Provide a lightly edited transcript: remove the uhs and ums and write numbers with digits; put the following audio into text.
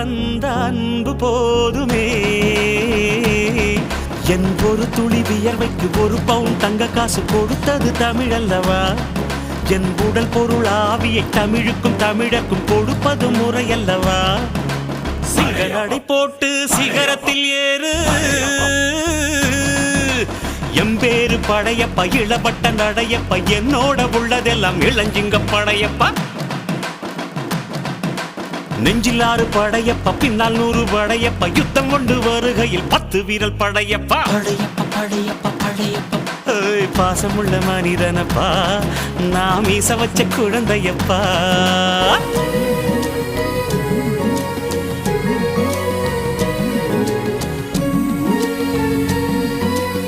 தந்த அன்பு போதுமே. என் ஒரு துளி வியர்வைக்கு ஒரு பவுன் தங்க காசு கொடுத்தது தமிழ் அல்லவா? என் உடல் பொருள் ஆவியை தமிழுக்கும் தமிழக்கும் கொடுப்பது முறையல்லவா? சிகரடை போட்டு சிகரத்தில் ஏறு, எம்பேரு படையப்பா, இளப்பட்ட நடையப்பா, என்னோட உள்ளதெல்லாம் இளஞ்சிங்க படையப்பா. நெஞ்சிலாறு படையப்பா, பின்னால் 100 படையப்பா, யுத்தம் கொண்டு வருகையில் 10 வீரல் படையப்பா. படையப்பா படையப்பா படையப்பா, பாசமுள்ள மனிதனப்பா, நான் மீச வச்ச குழந்தையப்பா.